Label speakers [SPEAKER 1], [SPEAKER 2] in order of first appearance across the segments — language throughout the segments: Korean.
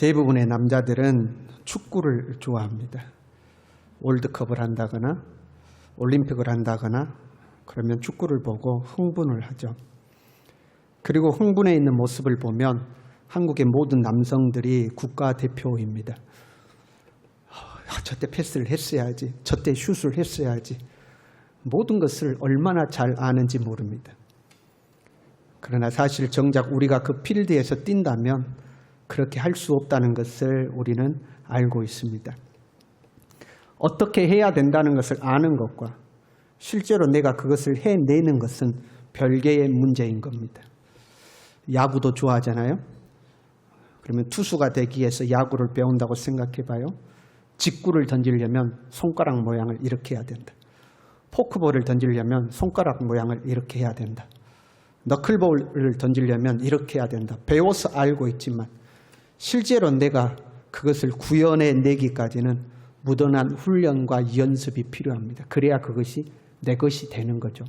[SPEAKER 1] 대부분의 남자들은 축구를 좋아합니다. 월드컵을 한다거나 올림픽을 한다거나 그러면 축구를 보고 흥분을 하죠. 그리고 흥분해 있는 모습을 보면 한국의 모든 남성들이 국가대표입니다. 저때 패스를 했어야지, 저때 슛을 했어야지. 모든 것을 얼마나 잘 아는지 모릅니다. 그러나 사실 정작 우리가 그 필드에서 뛴다면 그렇게 할 수 없다는 것을 우리는 알고 있습니다. 어떻게 해야 된다는 것을 아는 것과 실제로 내가 그것을 해내는 것은 별개의 문제인 겁니다. 야구도 좋아하잖아요. 그러면 투수가 되기 위해서 야구를 배운다고 생각해 봐요. 직구를 던지려면 손가락 모양을 이렇게 해야 된다. 포크볼을 던지려면 손가락 모양을 이렇게 해야 된다. 너클볼을 던지려면 이렇게 해야 된다. 배워서 알고 있지만 실제로 내가 그것을 구현해내기까지는 무던한 훈련과 연습이 필요합니다. 그래야 그것이 내 것이 되는 거죠.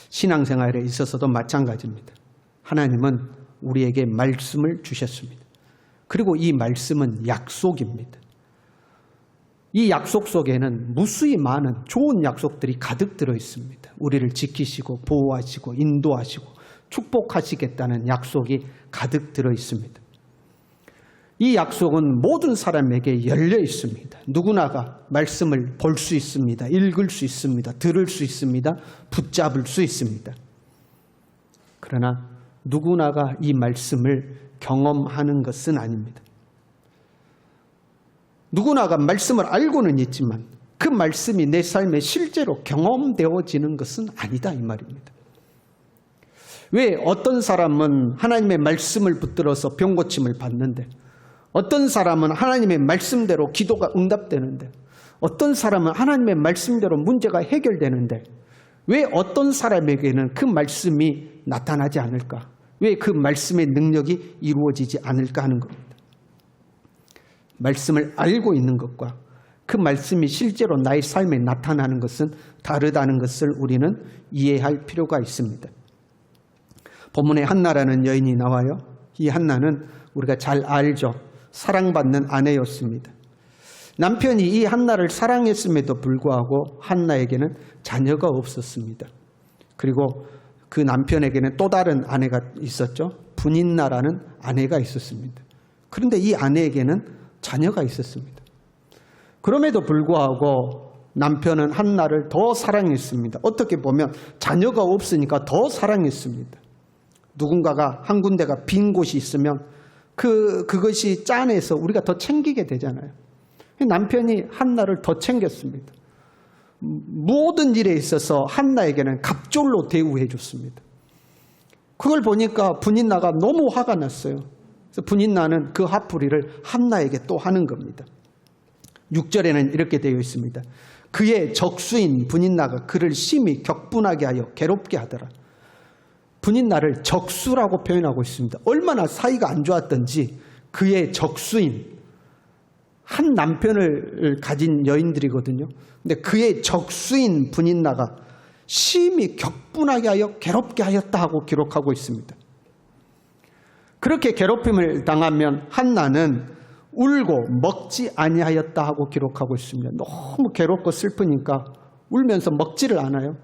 [SPEAKER 1] 신앙생활에 있어서도 마찬가지입니다. 하나님은 우리에게 말씀을 주셨습니다. 그리고 이 말씀은 약속입니다. 이 약속 속에는 무수히 많은 좋은 약속들이 가득 들어 있습니다. 우리를 지키시고 보호하시고 인도하시고 축복하시겠다는 약속이 가득 들어 있습니다. 이 약속은 모든 사람에게 열려 있습니다. 누구나가 말씀을 볼 수 있습니다. 읽을 수 있습니다. 들을 수 있습니다. 붙잡을 수 있습니다. 그러나 누구나가 이 말씀을 경험하는 것은 아닙니다. 누구나가 말씀을 알고는 있지만 그 말씀이 내 삶에 실제로 경험되어지는 것은 아니다 이 말입니다. 왜 어떤 사람은 하나님의 말씀을 붙들어서 병고침을 받는데 어떤 사람은 하나님의 말씀대로 기도가 응답되는데 어떤 사람은 하나님의 말씀대로 문제가 해결되는데 왜 어떤 사람에게는 그 말씀이 나타나지 않을까? 왜 그 말씀의 능력이 이루어지지 않을까 하는 겁니다. 말씀을 알고 있는 것과 그 말씀이 실제로 나의 삶에 나타나는 것은 다르다는 것을 우리는 이해할 필요가 있습니다. 본문에 한나라는 여인이 나와요. 이 한나는 우리가 잘 알죠. 사랑받는 아내였습니다. 남편이 이 한나를 사랑했음에도 불구하고 한나에게는 자녀가 없었습니다. 그리고 그 남편에게는 또 다른 아내가 있었죠. 분인나라는 아내가 있었습니다. 그런데 이 아내에게는 자녀가 있었습니다. 그럼에도 불구하고 남편은 한나를 더 사랑했습니다. 어떻게 보면 자녀가 없으니까 더 사랑했습니다. 누군가가 한 군데가 빈 곳이 있으면 그것이 짠해서 우리가 더 챙기게 되잖아요. 남편이 한나를 더 챙겼습니다. 모든 일에 있어서 한나에게는 갑절로 대우해 줬습니다. 그걸 보니까 분인나가 너무 화가 났어요. 그래서 분인나는 그 화풀이를 한나에게 또 하는 겁니다. 6절에는 이렇게 되어 있습니다. 그의 적수인 분인나가 그를 심히 격분하게 하여 괴롭게 하더라. 분인나를 적수라고 표현하고 있습니다. 얼마나 사이가 안 좋았던지 그의 적수인 한 남편을 가진 여인들이거든요. 근데 그의 적수인 분인나가 심히 격분하게 하여 괴롭게 하였다 하고 기록하고 있습니다. 그렇게 괴롭힘을 당하면 한나는 울고 먹지 아니하였다 하고 기록하고 있습니다. 너무 괴롭고 슬프니까 울면서 먹지를 않아요.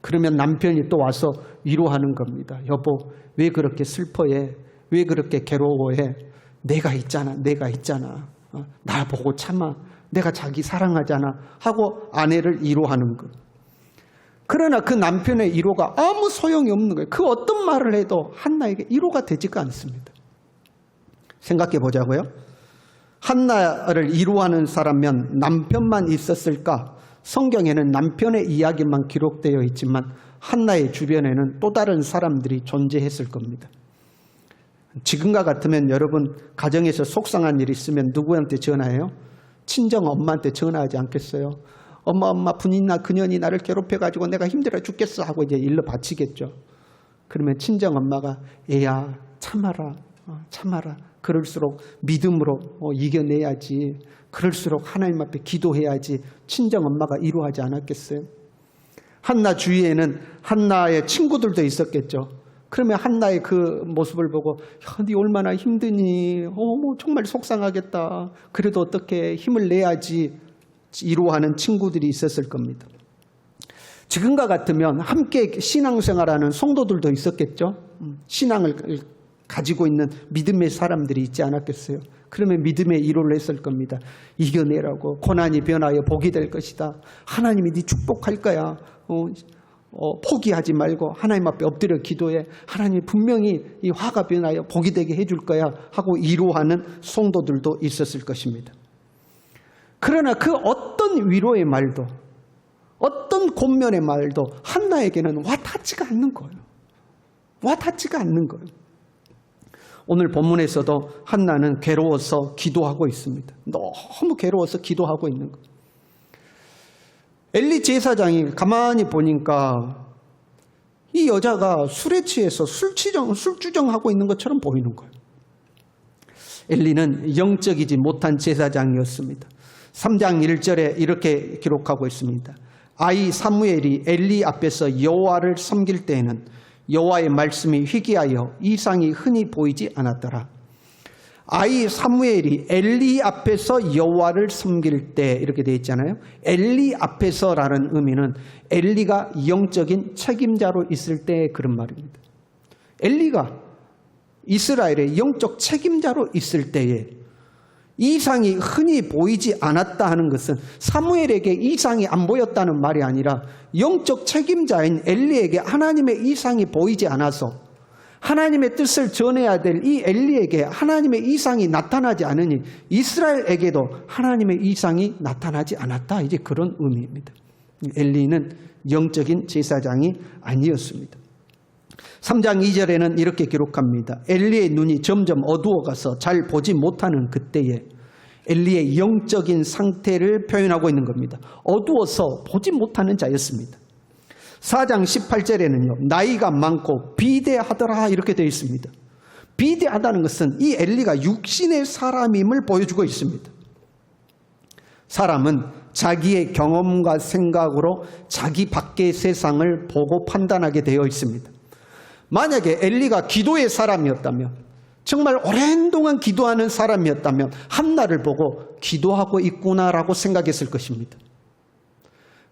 [SPEAKER 1] 그러면 남편이 또 와서 위로하는 겁니다. 여보, 왜 그렇게 슬퍼해? 왜 그렇게 괴로워해? 내가 있잖아. 나 보고 참아. 내가 자기 사랑하잖아. 하고 아내를 위로하는 것. 그러나 그 남편의 위로가 아무 소용이 없는 거예요. 그 어떤 말을 해도 한나에게 위로가 되지가 않습니다. 생각해 보자고요. 한나를 위로하는 사람면 남편만 있었을까? 성경에는 남편의 이야기만 기록되어 있지만 한나의 주변에는 또 다른 사람들이 존재했을 겁니다. 지금과 같으면 여러분 가정에서 속상한 일이 있으면 누구한테 전화해요? 친정 엄마한테 전화하지 않겠어요? 엄마 분인나 그년이 나를 괴롭혀가지고 내가 힘들어 죽겠어 하고 이제 일러 바치겠죠. 그러면 친정 엄마가 애야 참아라. 그럴수록 믿음으로 이겨내야지. 그럴수록 하나님 앞에 기도해야지. 친정 엄마가 위로하지 않았겠어요? 한나 주위에는 한나의 친구들도 있었겠죠. 그러면 한나의 그 모습을 보고 야, 네 얼마나 힘드니? 뭐 정말 속상하겠다. 그래도 어떻게 힘을 내야지 이루어하는 친구들이 있었을 겁니다. 지금과 같으면 함께 신앙생활하는 성도들도 있었겠죠. 신앙을 가지고 있는 믿음의 사람들이 있지 않았겠어요. 그러면 믿음의 위로를 했을 겁니다. 이겨내라고. 고난이 변하여 복이 될 것이다. 하나님이 네 축복할 거야. 포기하지 말고 하나님 앞에 엎드려 기도해. 하나님이 분명히 이 화가 변하여 복이 되게 해줄 거야 하고 위로하는 성도들도 있었을 것입니다. 그러나 그 어떤 위로의 말도 어떤 권면의 말도 한나에게는 와닿지가 않는 거예요. 와닿지가 않는 거예요. 오늘 본문에서도 한나는 괴로워서 기도하고 있습니다. 너무 괴로워서 기도하고 있는 거예요. 엘리 제사장이 가만히 보니까 이 여자가 술에 취해서 술주정하고 있는 것처럼 보이는 거예요. 엘리는 영적이지 못한 제사장이었습니다. 3장 1절에 이렇게 기록하고 있습니다. 아이 사무엘이 엘리 앞에서 여호와를 섬길 때에는 여호와의 말씀이 희귀하여 이상이 흔히 보이지 않았더라. 아이 사무엘이 엘리 앞에서 여호와를 섬길 때 이렇게 되어 있잖아요. 엘리 앞에서라는 의미는 엘리가 영적인 책임자로 있을 때 그런 말입니다. 엘리가 이스라엘의 영적 책임자로 있을 때에 이상이 흔히 보이지 않았다 하는 것은 사무엘에게 이상이 안 보였다는 말이 아니라 영적 책임자인 엘리에게 하나님의 이상이 보이지 않아서 하나님의 뜻을 전해야 될 이 엘리에게 하나님의 이상이 나타나지 않으니 이스라엘에게도 하나님의 이상이 나타나지 않았다. 이제 그런 의미입니다. 엘리는 영적인 제사장이 아니었습니다. 3장 2절에는 이렇게 기록합니다. 엘리의 눈이 점점 어두워가서 잘 보지 못하는 그때에 엘리의 영적인 상태를 표현하고 있는 겁니다. 어두워서 보지 못하는 자였습니다. 4장 18절에는요. 나이가 많고 비대하더라 이렇게 되어 있습니다. 비대하다는 것은 이 엘리가 육신의 사람임을 보여주고 있습니다. 사람은 자기의 경험과 생각으로 자기 밖의 세상을 보고 판단하게 되어 있습니다. 만약에 엘리가 기도의 사람이었다면 정말 오랜 동안 기도하는 사람이었다면 한나를 보고 기도하고 있구나라고 생각했을 것입니다.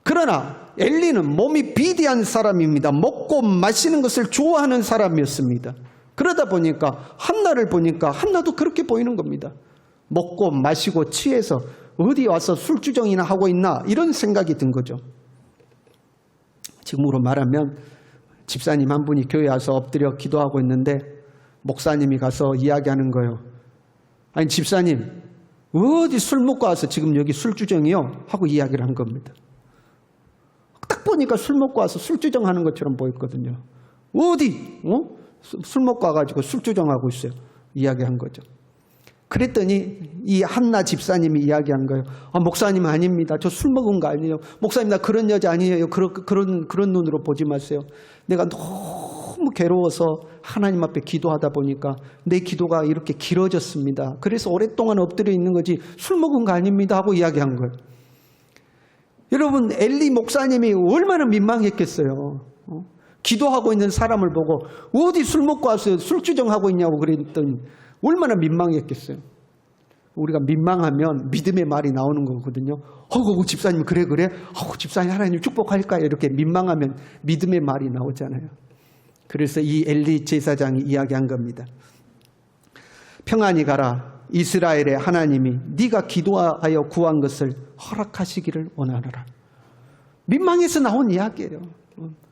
[SPEAKER 1] 그러나 엘리는 몸이 비대한 사람입니다. 먹고 마시는 것을 좋아하는 사람이었습니다. 그러다 보니까 한나를 보니까 한나도 그렇게 보이는 겁니다. 먹고 마시고 취해서 어디 와서 술주정이나 하고 있나 이런 생각이 든 거죠. 지금으로 말하면 집사님 한 분이 교회 와서 엎드려 기도하고 있는데 목사님이 가서 이야기하는 거예요. 아니 집사님 어디 술 먹고 와서 지금 여기 술주정이요? 하고 이야기를 한 겁니다. 딱 보니까 술 먹고 와서 술주정하는 것처럼 보였거든요. 어디? 술 먹고 와가지고 술주정하고 있어요. 이야기한 거죠. 그랬더니 이 한나 집사님이 이야기한 거예요. 목사님 아닙니다. 저 술 먹은 거 아니에요. 목사님 나 그런 여자 아니에요. 그런 눈으로 보지 마세요. 내가 너무 괴로워서 하나님 앞에 기도하다 보니까 내 기도가 이렇게 길어졌습니다. 그래서 오랫동안 엎드려 있는 거지 술 먹은 거 아닙니다 하고 이야기한 거예요. 여러분 엘리 목사님이 얼마나 민망했겠어요. 기도하고 있는 사람을 보고 어디 술 먹고 와서 술주정하고 있냐고 그랬더니 얼마나 민망했겠어요. 우리가 민망하면 믿음의 말이 나오는 거거든요. 집사님 그래. 집사님 하나님 축복할까요? 이렇게 민망하면 믿음의 말이 나오잖아요. 그래서 이 엘리 제사장이 이야기한 겁니다. 평안히 가라. 이스라엘의 하나님이 네가 기도하여 구한 것을 허락하시기를 원하노라. 민망해서 나온 이야기예요.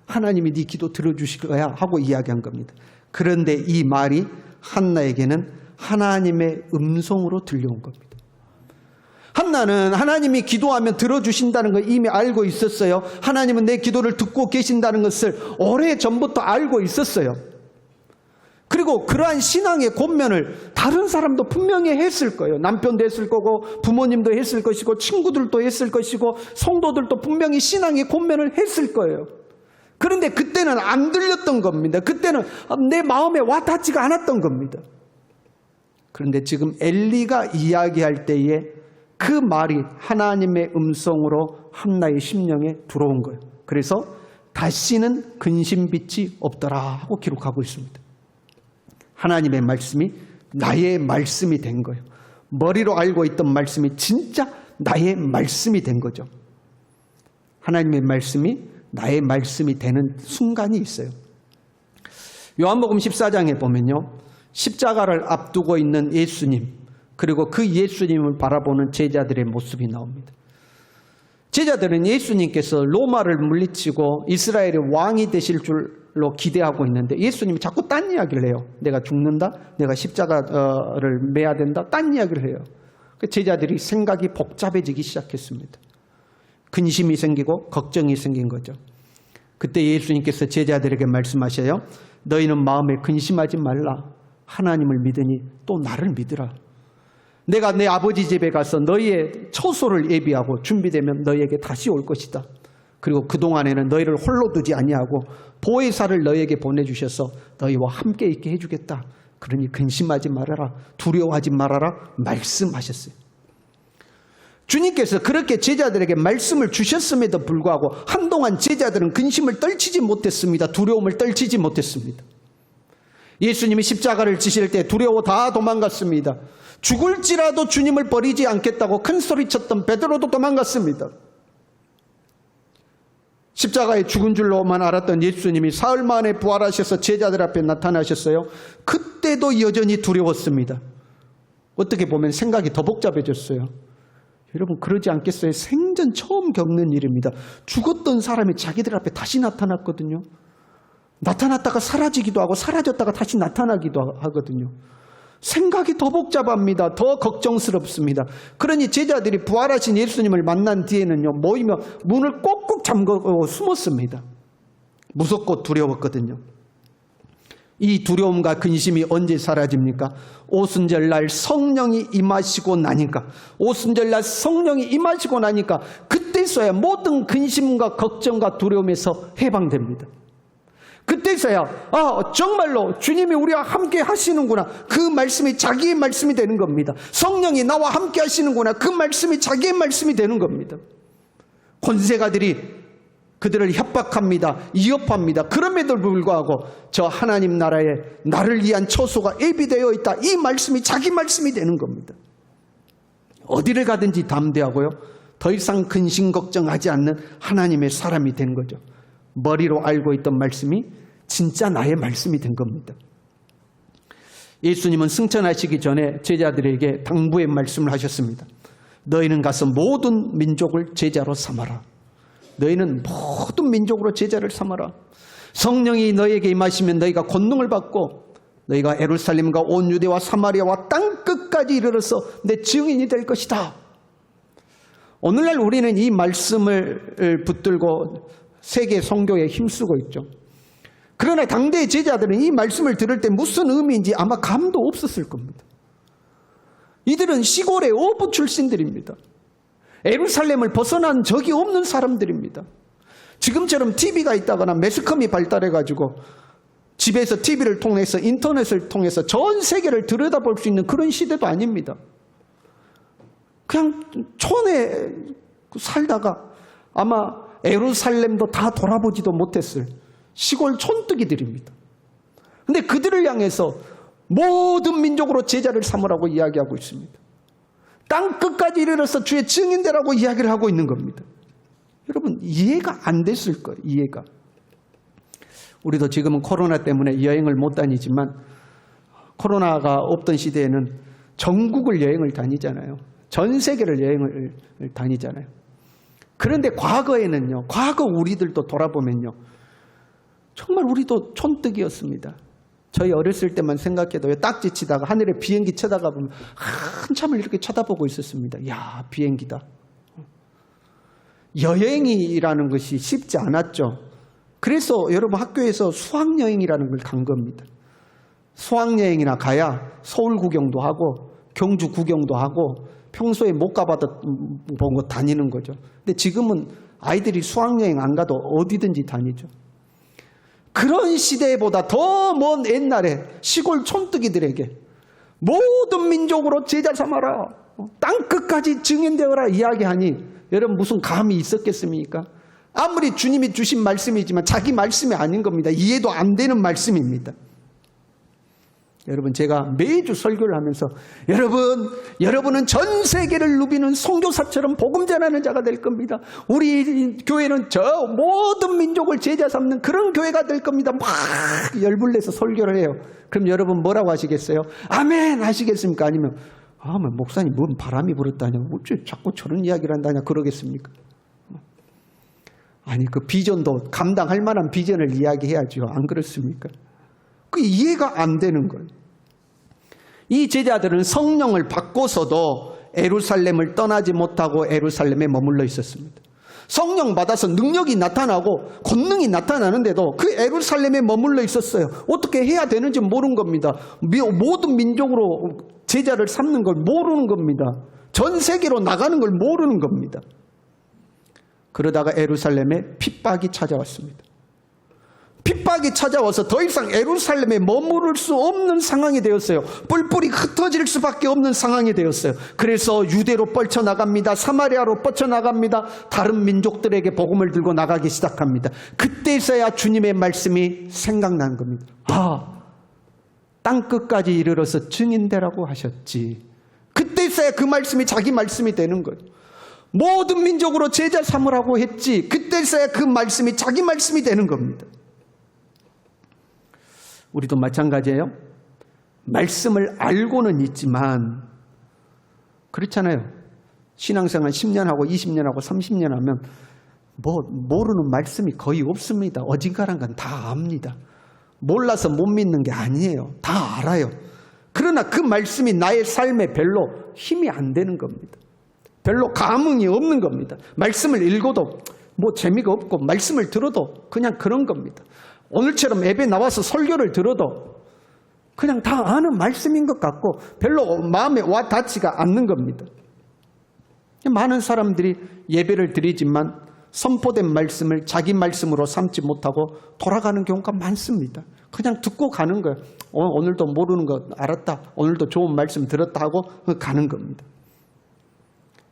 [SPEAKER 1] 하나님이 네 기도 들어주실 거야 하고 이야기한 겁니다. 그런데 이 말이 한나에게는 하나님의 음성으로 들려온 겁니다. 한나는 하나님이 기도하면 들어주신다는 걸 이미 알고 있었어요. 하나님은 내 기도를 듣고 계신다는 것을 오래전부터 알고 있었어요. 그리고 그러한 신앙의 권면을 다른 사람도 분명히 했을 거예요. 남편도 했을 거고 부모님도 했을 것이고 친구들도 했을 것이고 성도들도 분명히 신앙의 권면을 했을 거예요. 그런데 그때는 안 들렸던 겁니다. 그때는 내 마음에 와닿지가 않았던 겁니다. 그런데 지금 엘리가 이야기할 때에 그 말이 하나님의 음성으로 한나의 심령에 들어온 거예요. 그래서 다시는 근심빛이 없더라 하고 기록하고 있습니다. 하나님의 말씀이 나의 말씀이 된 거예요. 머리로 알고 있던 말씀이 진짜 나의 말씀이 된 거죠. 하나님의 말씀이 나의 말씀이 되는 순간이 있어요. 요한복음 14장에 보면요, 십자가를 앞두고 있는 예수님, 그리고 그 예수님을 바라보는 제자들의 모습이 나옵니다. 제자들은 예수님께서 로마를 물리치고 이스라엘의 왕이 되실 줄로 기대하고 있는데 예수님이 자꾸 딴 이야기를 해요. 내가 죽는다, 내가 십자가를 매야 된다, 딴 이야기를 해요. 제자들이 생각이 복잡해지기 시작했습니다. 근심이 생기고 걱정이 생긴 거죠. 그때 예수님께서 제자들에게 말씀하셔요. 너희는 마음에 근심하지 말라. 하나님을 믿으니 또 나를 믿으라. 내가 내 아버지 집에 가서 너희의 처소를 예비하고 준비되면 너희에게 다시 올 것이다. 그리고 그동안에는 너희를 홀로 두지 아니하고 보혜사를 너희에게 보내주셔서 너희와 함께 있게 해주겠다. 그러니 근심하지 말아라. 두려워하지 말아라. 말씀하셨어요. 주님께서 그렇게 제자들에게 말씀을 주셨음에도 불구하고 한동안 제자들은 근심을 떨치지 못했습니다. 두려움을 떨치지 못했습니다. 예수님이 십자가를 지실 때 두려워 다 도망갔습니다. 죽을지라도 주님을 버리지 않겠다고 큰 소리쳤던 베드로도 도망갔습니다. 십자가에 죽은 줄로만 알았던 예수님이 사흘 만에 부활하셔서 제자들 앞에 나타나셨어요. 그때도 여전히 두려웠습니다. 어떻게 보면 생각이 더 복잡해졌어요. 여러분 그러지 않겠어요? 생전 처음 겪는 일입니다. 죽었던 사람이 자기들 앞에 다시 나타났거든요. 나타났다가 사라지기도 하고 사라졌다가 다시 나타나기도 하거든요. 생각이 더 복잡합니다. 더 걱정스럽습니다. 그러니 제자들이 부활하신 예수님을 만난 뒤에는요, 모이며 문을 꼭꼭 잠그고 숨었습니다. 무섭고 두려웠거든요. 이 두려움과 근심이 언제 사라집니까? 오순절날 성령이 임하시고 나니까, 오순절날 성령이 임하시고 나니까 그때서야 모든 근심과 걱정과 두려움에서 해방됩니다. 그때서야 정말로 주님이 우리와 함께 하시는구나. 그 말씀이 자기의 말씀이 되는 겁니다. 성령이 나와 함께 하시는구나. 그 말씀이 자기의 말씀이 되는 겁니다. 권세가들이 그들을 협박합니다. 위협합니다. 그럼에도 불구하고 저 하나님 나라에 나를 위한 처소가 예비되어 있다. 이 말씀이 자기 말씀이 되는 겁니다. 어디를 가든지 담대하고요. 더 이상 근심 걱정하지 않는 하나님의 사람이 된 거죠. 머리로 알고 있던 말씀이 진짜 나의 말씀이 된 겁니다. 예수님은 승천하시기 전에 제자들에게 당부의 말씀을 하셨습니다. 너희는 가서 모든 민족을 제자로 삼아라. 너희는 모든 민족으로 제자를 삼아라. 성령이 너희에게 임하시면 너희가 권능을 받고 너희가 예루살렘과 온 유대와 사마리아와 땅 끝까지 이르러서 내 증인이 될 것이다. 오늘날 우리는 이 말씀을 붙들고 세계 선교에 힘쓰고 있죠. 그러나 당대의 제자들은 이 말씀을 들을 때 무슨 의미인지 아마 감도 없었을 겁니다. 이들은 시골의 어부 출신들입니다. 예루살렘을 벗어난 적이 없는 사람들입니다. 지금처럼 TV가 있다거나 매스컴이 발달해가지고 집에서 TV를 통해서 인터넷을 통해서 전 세계를 들여다볼 수 있는 그런 시대도 아닙니다. 그냥 촌에 살다가 아마 예루살렘도 다 돌아보지도 못했을 시골 촌뜨기들입니다. 그런데 그들을 향해서 모든 민족으로 제자를 삼으라고 이야기하고 있습니다. 땅 끝까지 이르러서 주의 증인되라고 이야기를 하고 있는 겁니다. 여러분 이해가 안 됐을 거예요. 이해가. 우리도 지금은 코로나 때문에 여행을 못 다니지만 코로나가 없던 시대에는 전국을 여행을 다니잖아요. 전 세계를 여행을 다니잖아요. 그런데 과거에는요, 과거 우리들도 돌아보면요, 정말 우리도 촌뜨기였습니다. 저희 어렸을 때만 생각해도요, 딱지 치다가 하늘에 비행기 쳐다보면 한참을 이렇게 쳐다보고 있었습니다. 야, 비행기다. 여행이라는 것이 쉽지 않았죠. 그래서 여러분 학교에서 수학여행이라는 걸 간 겁니다. 수학여행이나 가야 서울 구경도 하고 경주 구경도 하고 평소에 못 가봤던 곳 다니는 거죠. 근데 지금은 아이들이 수학여행 안 가도 어디든지 다니죠. 그런 시대보다 더 먼 옛날에 시골 촌뜨기들에게 모든 민족으로 제자 삼아라. 땅끝까지 증인되어라 이야기하니 여러분 무슨 감이 있었겠습니까? 아무리 주님이 주신 말씀이지만 자기 말씀이 아닌 겁니다. 이해도 안 되는 말씀입니다. 여러분, 제가 매주 설교를 하면서 여러분은 전 세계를 누비는 선교사처럼 복음 전하는 자가 될 겁니다. 우리 교회는 저 모든 민족을 제자 삼는 그런 교회가 될 겁니다. 막 열불내서 설교를 해요. 그럼 여러분 뭐라고 하시겠어요? 아멘 하시겠습니까? 아니면 목사님 뭔 바람이 불었다냐, 어째 자꾸 저런 이야기를 한다냐 그러겠습니까? 아니, 그 비전도 감당할 만한 비전을 이야기해야죠. 안 그렇습니까? 그 이해가 안 되는 거예요. 이 제자들은 성령을 받고서도 예루살렘을 떠나지 못하고 예루살렘에 머물러 있었습니다. 성령 받아서 능력이 나타나고 권능이 나타나는데도 그 예루살렘에 머물러 있었어요. 어떻게 해야 되는지 모르는 겁니다. 모든 민족으로 제자를 삼는 걸 모르는 겁니다. 전 세계로 나가는 걸 모르는 겁니다. 그러다가 예루살렘에 핍박이 찾아왔습니다. 핍박이 찾아와서 더 이상 예루살렘에 머무를 수 없는 상황이 되었어요. 뿔뿔이 흩어질 수밖에 없는 상황이 되었어요. 그래서 유대로 뻗쳐나갑니다. 사마리아로 뻗쳐나갑니다. 다른 민족들에게 복음을 들고 나가기 시작합니다. 그때서야 주님의 말씀이 생각난 겁니다. 땅끝까지 이르러서 증인되라고 하셨지. 그때서야 그 말씀이 자기 말씀이 되는 거예요. 모든 민족으로 제자 삼으라고 했지. 그때서야 그 말씀이 자기 말씀이 되는 겁니다. 우리도 마찬가지예요. 말씀을 알고는 있지만 그렇잖아요. 신앙생활 10년 하고 20년 하고 30년 하면 모르는 말씀이 거의 없습니다. 어딘가란 건 다 압니다. 몰라서 못 믿는 게 아니에요. 다 알아요. 그러나 그 말씀이 나의 삶에 별로 힘이 안 되는 겁니다. 별로 감흥이 없는 겁니다. 말씀을 읽어도 재미가 없고 말씀을 들어도 그냥 그런 겁니다. 오늘처럼 예배 나와서 설교를 들어도 그냥 다 아는 말씀인 것 같고 별로 마음에 와 닿지가 않는 겁니다. 많은 사람들이 예배를 드리지만 선포된 말씀을 자기 말씀으로 삼지 못하고 돌아가는 경우가 많습니다. 그냥 듣고 가는 거예요. 오늘도 모르는 거 알았다. 오늘도 좋은 말씀 들었다 하고 가는 겁니다.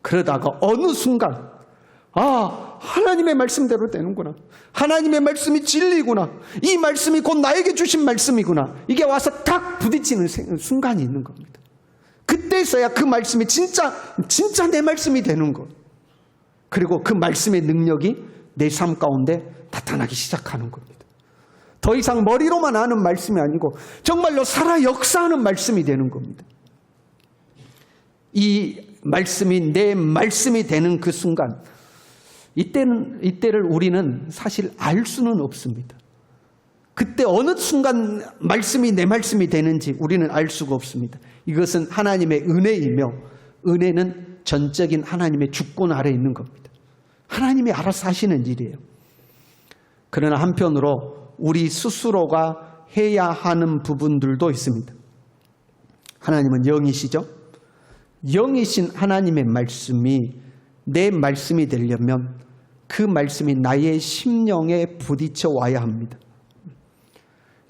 [SPEAKER 1] 그러다가 어느 순간 하나님의 말씀대로 되는구나. 하나님의 말씀이 진리구나. 이 말씀이 곧 나에게 주신 말씀이구나. 이게 와서 탁 부딪히는 순간이 있는 겁니다. 그때서야 그 말씀이 진짜 내 말씀이 되는 것. 그리고 그 말씀의 능력이 내 삶 가운데 나타나기 시작하는 겁니다. 더 이상 머리로만 아는 말씀이 아니고 정말로 살아 역사하는 말씀이 되는 겁니다. 이 말씀이 내 말씀이 되는 그 순간, 이때를 우리는 사실 알 수는 없습니다. 그때 어느 순간 말씀이 내 말씀이 되는지 우리는 알 수가 없습니다. 이것은 하나님의 은혜이며, 은혜는 전적인 하나님의 주권 아래 있는 겁니다. 하나님이 알아서 하시는 일이에요. 그러나 한편으로 우리 스스로가 해야 하는 부분들도 있습니다. 하나님은 영이시죠? 영이신 하나님의 말씀이 내 말씀이 되려면 그 말씀이 나의 심령에 부딪혀 와야 합니다.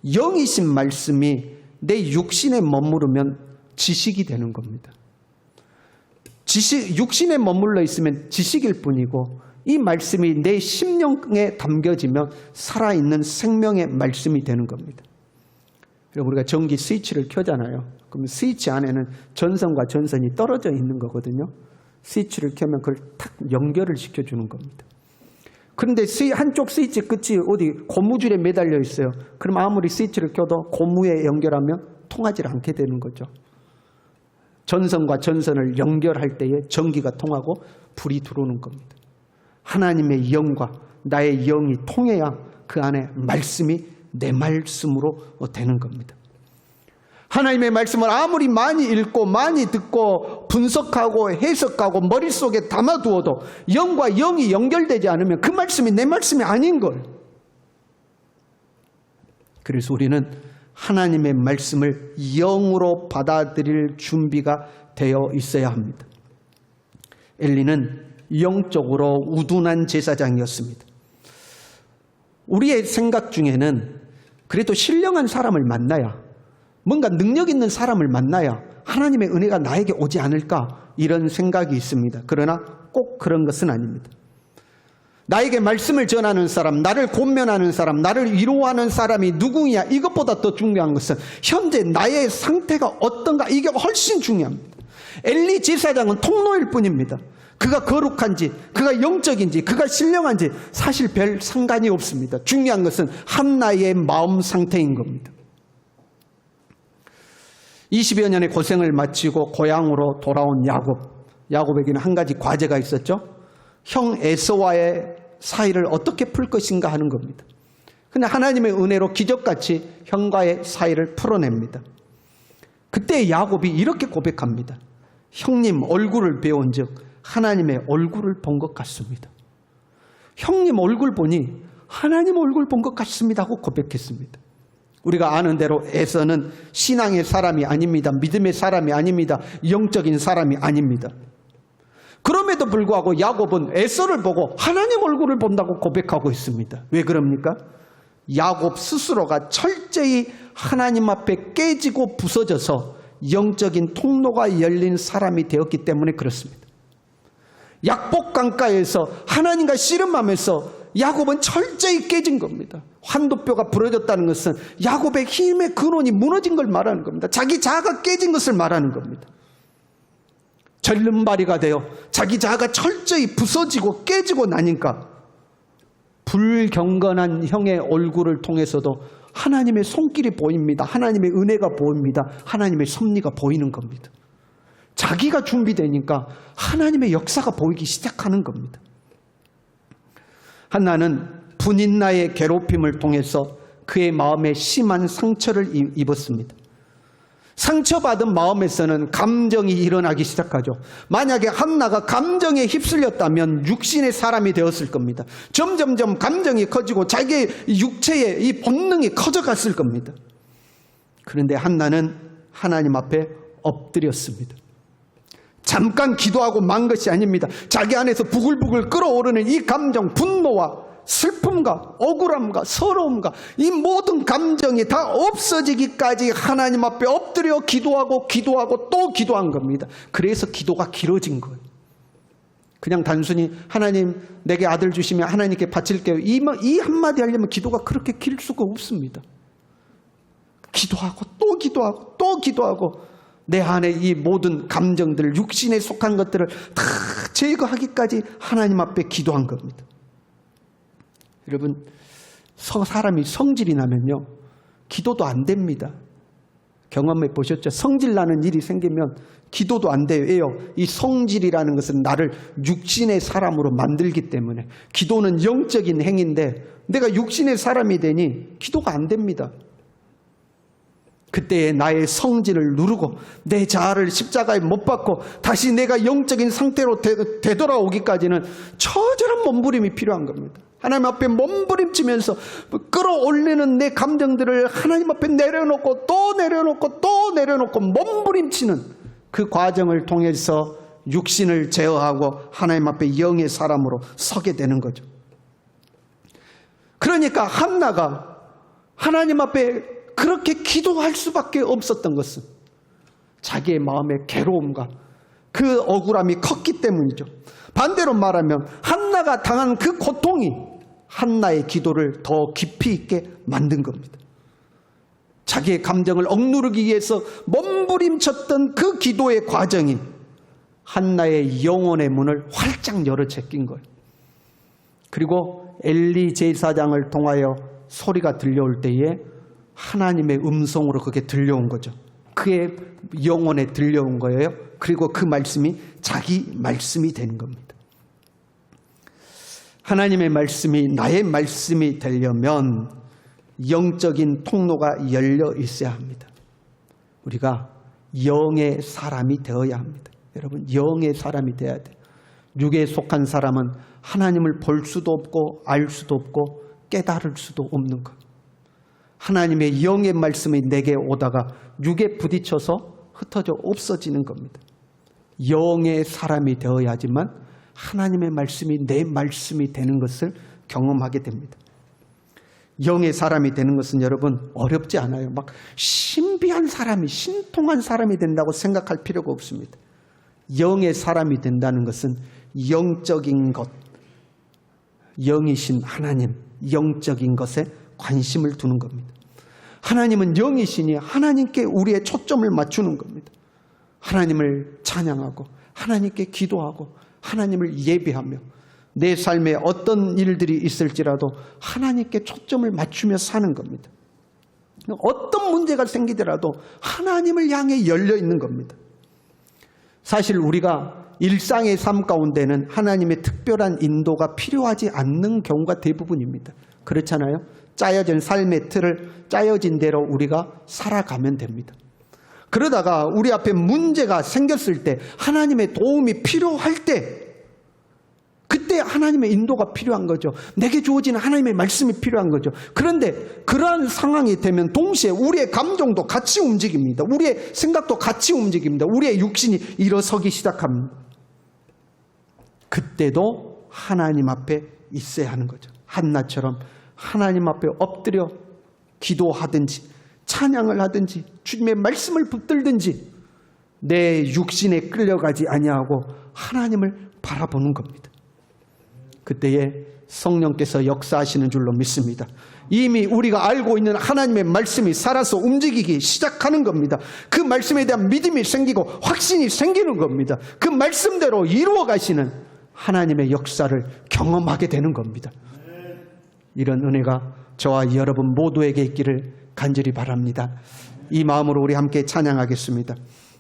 [SPEAKER 1] 영이신 말씀이 내 육신에 머무르면 지식이 되는 겁니다. 육신에 머물러 있으면 지식일 뿐이고, 이 말씀이 내 심령에 담겨지면 살아있는 생명의 말씀이 되는 겁니다. 그리고 우리가 전기 스위치를 켜잖아요. 그럼 스위치 안에는 전선과 전선이 떨어져 있는 거거든요. 스위치를 켜면 그걸 탁 연결을 시켜주는 겁니다. 그런데 한쪽 스위치 끝이 어디 고무줄에 매달려 있어요. 그럼 아무리 스위치를 켜도 고무에 연결하면 통하지 않게 되는 거죠. 전선과 전선을 연결할 때에 전기가 통하고 불이 들어오는 겁니다. 하나님의 영과 나의 영이 통해야 그 안에 말씀이 내 말씀으로 되는 겁니다. 하나님의 말씀을 아무리 많이 읽고 많이 듣고 분석하고 해석하고 머릿속에 담아두어도 영과 영이 연결되지 않으면 그 말씀이 내 말씀이 아닌 거예요. 그래서 우리는 하나님의 말씀을 영으로 받아들일 준비가 되어 있어야 합니다. 엘리는 영적으로 우둔한 제사장이었습니다. 우리의 생각 중에는 그래도 신령한 사람을 만나야, 뭔가 능력 있는 사람을 만나야 하나님의 은혜가 나에게 오지 않을까, 이런 생각이 있습니다. 그러나 꼭 그런 것은 아닙니다. 나에게 말씀을 전하는 사람, 나를 권면하는 사람, 나를 위로하는 사람이 누구냐, 이것보다 더 중요한 것은 현재 나의 상태가 어떤가, 이게 훨씬 중요합니다. 엘리 제사장은 통로일 뿐입니다. 그가 거룩한지, 그가 영적인지, 그가 신령한지 사실 별 상관이 없습니다. 중요한 것은 한나의 마음 상태인 겁니다. 20여 년의 고생을 마치고 고향으로 돌아온 야곱에게는 한 가지 과제가 있었죠. 형 에서와의 사이를 어떻게 풀 것인가 하는 겁니다. 근데 하나님의 은혜로 기적같이 형과의 사이를 풀어냅니다. 그때 야곱이 이렇게 고백합니다. 형님 얼굴을 배운 즉 하나님의 얼굴을 본 것 같습니다. 형님 얼굴 보니 하나님 얼굴 본 것 같습니다 하고 고백했습니다. 우리가 아는 대로 에서는 신앙의 사람이 아닙니다. 믿음의 사람이 아닙니다. 영적인 사람이 아닙니다. 그럼에도 불구하고 야곱은 에서를 보고 하나님 얼굴을 본다고 고백하고 있습니다. 왜 그럽니까? 야곱 스스로가 철저히 하나님 앞에 깨지고 부서져서 영적인 통로가 열린 사람이 되었기 때문에 그렇습니다. 약복강가에서 하나님과 씨름하면서 야곱은 철저히 깨진 겁니다. 환도뼈가 부러졌다는 것은 야곱의 힘의 근원이 무너진 걸 말하는 겁니다. 자기 자아가 깨진 것을 말하는 겁니다. 절름발이가 되어 자기 자아가 철저히 부서지고 깨지고 나니까 불경건한 형의 얼굴을 통해서도 하나님의 손길이 보입니다. 하나님의 은혜가 보입니다. 하나님의 섭리가 보이는 겁니다. 자기가 준비되니까 하나님의 역사가 보이기 시작하는 겁니다. 한나는 분인나의 괴롭힘을 통해서 그의 마음에 심한 상처를 입었습니다. 상처받은 마음에서는 감정이 일어나기 시작하죠. 만약에 한나가 감정에 휩쓸렸다면 육신의 사람이 되었을 겁니다. 점점점 감정이 커지고 자기의 육체의 이 본능이 커져갔을 겁니다. 그런데 한나는 하나님 앞에 엎드렸습니다. 잠깐 기도하고 만 것이 아닙니다. 자기 안에서 부글부글 끓어오르는 이 감정, 분노와 슬픔과 억울함과 서러움과 이 모든 감정이 다 없어지기까지 하나님 앞에 엎드려 기도하고 또 기도한 겁니다. 그래서 기도가 길어진 거예요. 그냥 단순히 하나님 내게 아들 주시면 하나님께 바칠게요, 이 한마디 하려면 기도가 그렇게 길 수가 없습니다. 기도하고 또 기도하고 내 안에 이 모든 감정들, 육신에 속한 것들을 다 제거하기까지 하나님 앞에 기도한 겁니다. 여러분, 사람이 성질이 나면요, 기도도 안 됩니다. 경험해 보셨죠? 성질 나는 일이 생기면 기도도 안 돼요. 이 성질이라는 것은 나를 육신의 사람으로 만들기 때문에, 기도는 영적인 행위인데 내가 육신의 사람이 되니 기도가 안 됩니다. 그때에 나의 성질을 누르고 내 자아를 십자가에 못 박고 다시 내가 영적인 상태로 되돌아오기까지는 처절한 몸부림이 필요한 겁니다. 하나님 앞에 몸부림치면서 끌어올리는 내 감정들을 하나님 앞에 내려놓고 또 내려놓고 몸부림치는 그 과정을 통해서 육신을 제어하고 하나님 앞에 영의 사람으로 서게 되는 거죠. 그러니까 한나가 하나님 앞에 그렇게 기도할 수밖에 없었던 것은 자기의 마음의 괴로움과 그 억울함이 컸기 때문이죠. 반대로 말하면 한나가 당한 그 고통이 한나의 기도를 더 깊이 있게 만든 겁니다. 자기의 감정을 억누르기 위해서 몸부림쳤던 그 기도의 과정이 한나의 영혼의 문을 활짝 열어 제낀 거예요. 그리고 엘리 제사장을 통하여 소리가 들려올 때에 하나님의 음성으로 그게 들려온 거죠. 그의 영혼에 들려온 거예요. 그리고 그 말씀이 자기 말씀이 되는 겁니다. 하나님의 말씀이 나의 말씀이 되려면 영적인 통로가 열려 있어야 합니다. 우리가 영의 사람이 되어야 합니다. 여러분, 영의 사람이 되어야 돼요. 육에 속한 사람은 하나님을 볼 수도 없고 알 수도 없고 깨달을 수도 없는 것. 하나님의 영의 말씀이 내게 오다가 육에 부딪혀서 흩어져 없어지는 겁니다. 영의 사람이 되어야지만 하나님의 말씀이 내 말씀이 되는 것을 경험하게 됩니다. 영의 사람이 되는 것은 여러분 어렵지 않아요. 막 신비한 사람이, 신통한 사람이 된다고 생각할 필요가 없습니다. 영의 사람이 된다는 것은 영적인 것, 영이신 하나님, 영적인 것에 관심을 두는 겁니다. 하나님은 영이시니 하나님께 우리의 초점을 맞추는 겁니다. 하나님을 찬양하고 하나님께 기도하고 하나님을 예배하며 내 삶에 어떤 일들이 있을지라도 하나님께 초점을 맞추며 사는 겁니다. 어떤 문제가 생기더라도 하나님을 향해 열려 있는 겁니다. 사실 우리가 일상의 삶 가운데는 하나님의 특별한 인도가 필요하지 않는 경우가 대부분입니다. 그렇잖아요? 짜여진 삶의 틀을 짜여진 대로 우리가 살아가면 됩니다. 그러다가 우리 앞에 문제가 생겼을 때 하나님의 도움이 필요할 때 그때 하나님의 인도가 필요한 거죠. 내게 주어지는 하나님의 말씀이 필요한 거죠. 그런데 그러한 상황이 되면 동시에 우리의 감정도 같이 움직입니다. 우리의 생각도 같이 움직입니다. 우리의 육신이 일어서기 시작합니다. 그때도 하나님 앞에 있어야 하는 거죠. 한나처럼 하나님 앞에 엎드려 기도하든지 찬양을 하든지 주님의 말씀을 붙들든지 내 육신에 끌려가지 아니하고 하나님을 바라보는 겁니다. 그때에 성령께서 역사하시는 줄로 믿습니다. 이미 우리가 알고 있는 하나님의 말씀이 살아서 움직이기 시작하는 겁니다. 그 말씀에 대한 믿음이 생기고 확신이 생기는 겁니다. 그 말씀대로 이루어 가시는 하나님의 역사를 경험하게 되는 겁니다. 이런 은혜가 저와 여러분 모두에게 있기를 간절히 바랍니다. 이 마음으로 우리 함께 찬양하겠습니다.